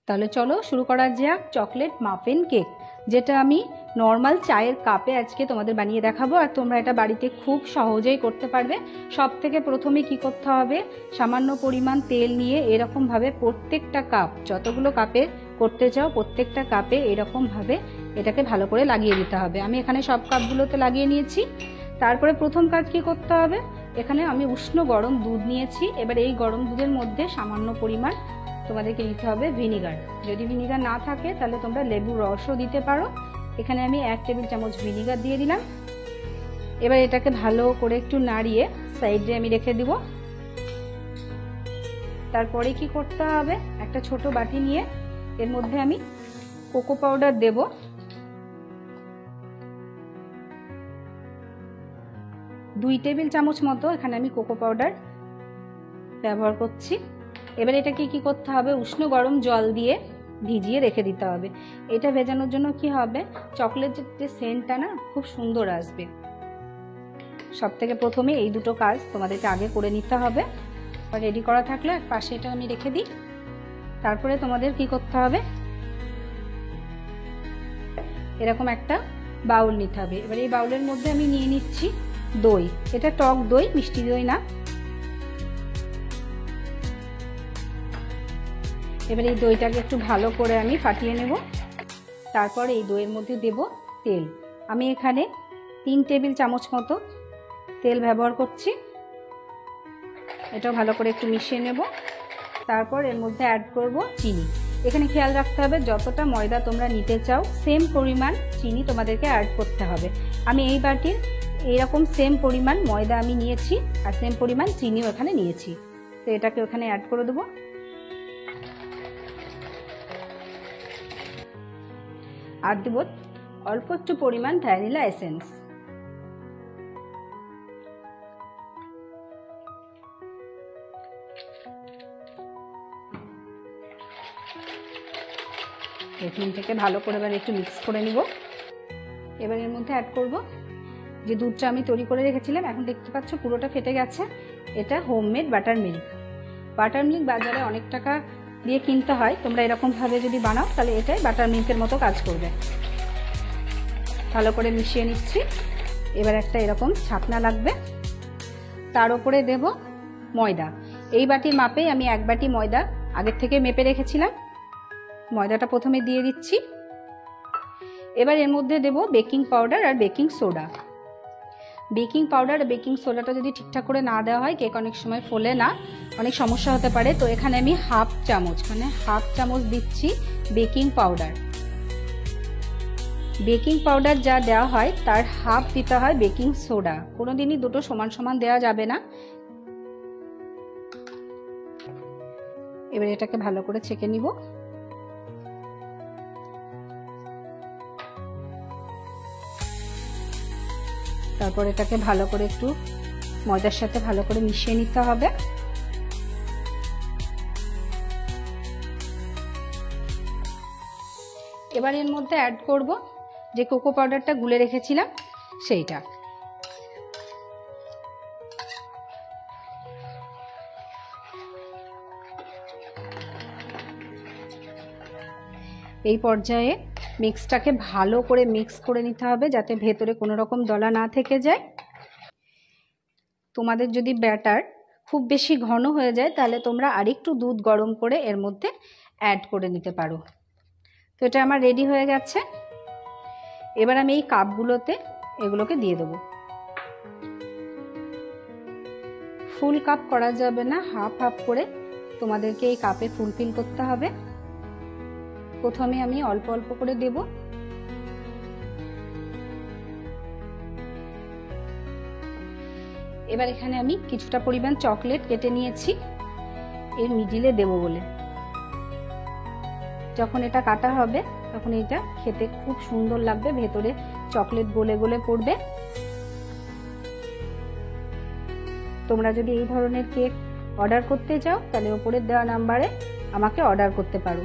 তাহলে চলো শুরু করা যাক চকলেট মাফিন কেক, যেটা আমি নর্মাল চায়ের কাপে আজকে তোমাদের বানিয়ে দেখাবো। আর তোমরা এটা বাড়িতে খুব সহজেই করতে পারবে। সব থেকে প্রথমে কি করতে হবে, সামান্য পরিমাণ তেল নিয়ে এরকমভাবে প্রত্যেকটা কাপ, যতগুলো কাপে করতে চাও প্রত্যেকটা কাপে এরকমভাবে এটাকে ভালো করে লাগিয়ে দিতে হবে। আমি এখানে সব কাপগুলোতে লাগিয়ে নিয়েছি। তারপরে প্রথম কাজ কি করতে হবে, এখানে আমি উষ্ণ গরম দুধ নিয়েছি। এবার এই গরম দুধের মধ্যে সামান্য পরিমাণ তোমাদেরকে দিতে হবে ভিনিগার। যদি ভিনিগার না থাকে তাহলে তোমরা লেবুর রসও দিতে পারো। এখানে আমি 1 টেবিল চামচ ভিনিগার দিয়ে দিলাম। এবার এটাকে ভালো করে একটু নাড়িয়ে সাইডে আমি রেখে দিব। তারপরে কি করতে হবে, একটা ছোট বাটি নিয়ে এর মধ্যে আমি কোকো পাউডার দেব। দুই টেবিল চামচ মতো এখানে আমি কোকো পাউডার ব্যবহার করছি। এবার এটাকে কি করতে হবে, উষ্ণ গরম জল দিয়ে ভিজিয়ে রেখে দিতে হবে। এটা ভেজানোর জন্য কি হবে, চকলেটের যে সেন্টটা না খুব সুন্দর আসবে। সব থেকে প্রথমে এই দুটো কাজ তোমাদেরকে আগে করে নিতে হবে। রেডি করা থাকলে এক পাশে এটা আমি রেখে দিই। তারপরে তোমাদের কি করতে হবে, এরকম একটা বাউল নিতে হবে। এবার এই বাউলের মধ্যে আমি নিয়ে নিচ্ছি দই। এটা টক দই, মিষ্টি দই না। এবার এই দইটাকে একটু ভালো করে আমি ফাটিয়ে নেব। তারপর এই দইয়ের মধ্যে দেব তেল। আমি এখানে 3 টেবিল চামচ মতো তেল ব্যবহার করছি। এটাও ভালো করে একটু মিশিয়ে নেব। তারপর এর মধ্যে অ্যাড করব চিনি। এখানে খেয়াল রাখতে হবে যতটা ময়দা তোমরা নিতে চাও সেম পরিমাণ চিনি তোমাদেরকে অ্যাড করতে হবে। আমি এই বাটির এইরকম সেম পরিমাণ ময়দা আমি নিয়েছি আর সেম পরিমাণ চিনিও এখানে নিয়েছি। তো এটাকে ওখানে অ্যাড করে দেবো। আর দেব অল্প একটু পরিমাণ ভ্যানিলা এসেন্স। এখানটাকে ভালো করে এবার একটু মিক্স করে নিব। এবার এর মধ্যে অ্যাড করব যে দুধটা আমি তৈরি করে রেখেছিলাম। এখন দেখতে পাচ্ছ পুরোটা ফেটে গেছে। এটা homemade butter milk. Butter milk বাজারে অনেক টাকা দিয়ে কিনতে হয়, তোমরা এরকমভাবে যদি বানাও তাহলে এটাই বাটার মিল্কের মতো কাজ করবে। ভালো করে মিশিয়ে নিচ্ছি। এবার একটা এরকম ছাকনা লাগবে, তার উপরে দেব ময়দা। এই বাটির মাপে আমি 1 বাটি ময়দা আগের থেকে মেপে রেখেছিলাম। ময়দাটা প্রথমে দিয়ে দিচ্ছি। এবার এর মধ্যে দেব বেকিং পাউডার আর বেকিং সোডা। বেকিং পাউডার আর বেকিং সোডাটা যদি ঠিকঠাক করে না দেওয়া হয় কেক অনেক সময় ফোলে না, অনেক সমস্যা হতে পারে। তো এখানে আমি হাফ চামচ দিচ্ছি বেকিং পাউডার। বেকিং পাউডার যা দেওয়া হয় তার হাফ দিতে হয় বেকিং সোডা। কোনোদিনই দুটো সমান সমান দেওয়া যাবে না। এবার এটাকে ভালো করে ছেঁকে নিব। তারপর এটাকে ভালো করে একটু ময়দার সাথে ভালো করে মিশিয়ে নিতে হবে। এবার এর মধ্যে অ্যাড করব যে কোকো পাউডারটা গুলে রেখেছিলাম সেইটা। এই পর্যায়ে মিক্সটাকে ভালো করে মিক্স করে নিতে হবে যাতে ভেতরে কোনো রকম দলা না থেকে যায়। তোমাদের যদি ব্যাটার খুব বেশি ঘন হয়ে যায় তাহলে তোমরা আরেকটু দুধ গরম করে এর মধ্যে অ্যাড করে নিতে পারো। তো এটা আমার রেডি হয়ে গেছে। এবার আমি এই কাপগুলোতে এগুলোকে দিয়ে দেবো। ফুল কাপ করা যাবে না, হাফ হাফ করে তোমাদেরকে এই কাপে ফুলফিল করতে হবে। প্রথমে আমি অল্প অল্প করে দেব। এবার এখানে আমি কিছুটা পরিমাণ চকলেট কেটে নিয়েছি এর মিডিলে দেব বলে। যখন এটা কাটা হবে তখন এটা খেতে খুব সুন্দর লাগবে, ভেতরে চকলেট গলে গলে পড়বে। তোমরা যদি এই ধরনের কেক অর্ডার করতে চাও তাহলে উপরের দেওয়া নাম্বারে আমাকে অর্ডার করতে পারো।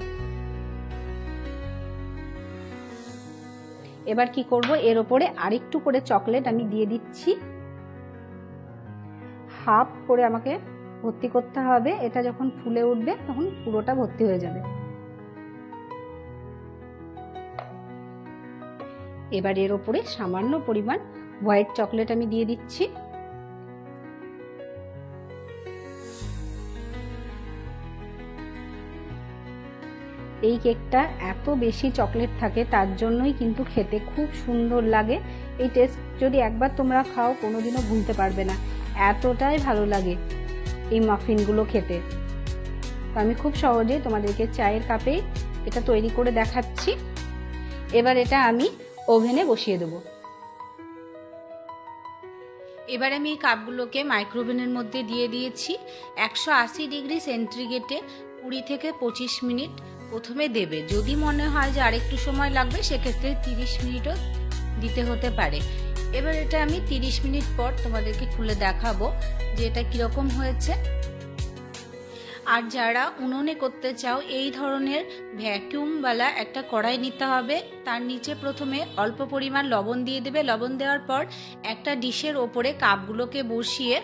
এবার কি করব, এর উপরে আরেকটু করে চকলেট আমি দিয়ে দিচ্ছি। হাফ করে আমাকে ভর্তি করতে হবে। এটা যখন ফুলে উঠবে তখন পুরোটা ভর্তি হয়ে যাবে। এবার এর ওপরে সামান্য পরিমাণ হোয়াইট চকলেট আমি দিয়ে দিচ্ছি। এই কেকটা এত বেশি চকলেট থাকে, তার জন্যই কিন্তু খেতে খুব সুন্দর লাগে। এই টেস্ট যদি একবার তোমরা খাও কোনোদিনও ভুলতে পারবে না, এতটাই ভালো লাগে এই মাফিনগুলো খেতে। তো আমি খুব সহজে তোমাদেরকে চায়ের কাপে এটা তৈরি করে দেখাচ্ছি। এবার এটা আমি ওভেনে বসিয়ে দেবো। এবার আমি এই কাপগুলোকে মাইক্রোওভেনের মধ্যে দিয়ে দিয়েছি। 180 ডিগ্রি সেন্টিগ্রেডে 20 থেকে 25 মিনিট প্রথমে দেবে। যদি মনে হয় যে আরেকটু সময় লাগবে সেক্ষেত্রে 30 মিনিটও দিতে হতে পারে। এবার এটা আমি 30 মিনিট পর তোমাদেরকে খুলে দেখাবো যে এটা কীরকম হয়েছে। আর যারা উনুনে করতে চাও, এই ধরনের ভ্যাকুমওয়ালা একটা কড়াই নিতে হবে। তার নিচে প্রথমে অল্প পরিমাণ লবণ দিয়ে দেবে। লবণ দেওয়ার পর একটা ডিশের ওপরে কাপগুলোকে বসিয়ে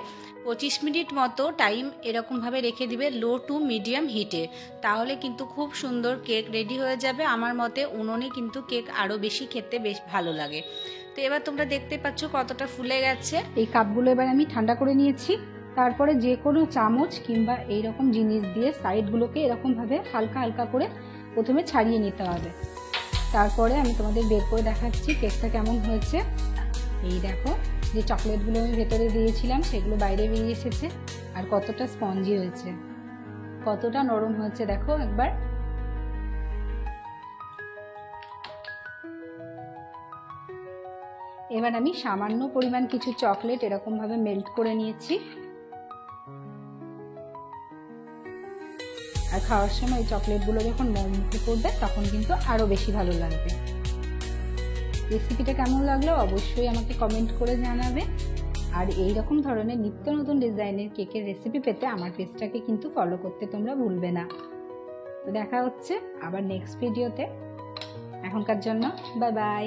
25 মিনিট মতো টাইম এরকমভাবে রেখে দিবে লো টু মিডিয়াম হিটে। তাহলে কিন্তু খুব সুন্দর কেক রেডি হয়ে যাবে। আমার মতে উনুনে কিন্তু কেক আরও বেশি খেতে বেশ ভালো লাগে। তো এবার তোমরা দেখতে পাচ্ছ কতটা ফুলে গেছে। এই কাপগুলো এবার আমি ঠান্ডা করে নিয়েছি। তারপরে যে কোনো চামচ কিংবা এইরকম জিনিস দিয়ে সাইডগুলোকে এরকমভাবে হালকা হালকা করে প্রথমে ছাড়িয়ে নিতে হবে। তারপরে আমি তোমাদের বের করে দেখাচ্ছি কেকটা কেমন হয়েছে। এই দেখো, যে চকলেটগুলো আমি ভেতরে দিয়েছিলাম সেগুলো বাইরে বেরিয়ে এসেছে। আর কতটা স্পঞ্জি হয়েছে, কতটা নরম হয়েছে দেখো একবার। এবার আমি সামান্য পরিমাণ কিছু চকলেট এরকমভাবে মেল্ট করে নিয়েছি। আর খাওয়ার সময় এই চকলেটগুলো যখন মুখে পড়বে তখন কিন্তু আরও বেশি ভালো লাগবে। রেসিপিটা কেমন লাগলো অবশ্যই আমাকে কমেন্ট করে জানাবে। আর এই রকম ধরনের নিত্য নতুন ডিজাইনের কেকের রেসিপি পেতে আমার পেজটাকে কিন্তু ফলো করতে তোমরা ভুলবে না। তো দেখা হচ্ছে আবার নেক্সট ভিডিওতে। এখনকার জন্য বাই বাই।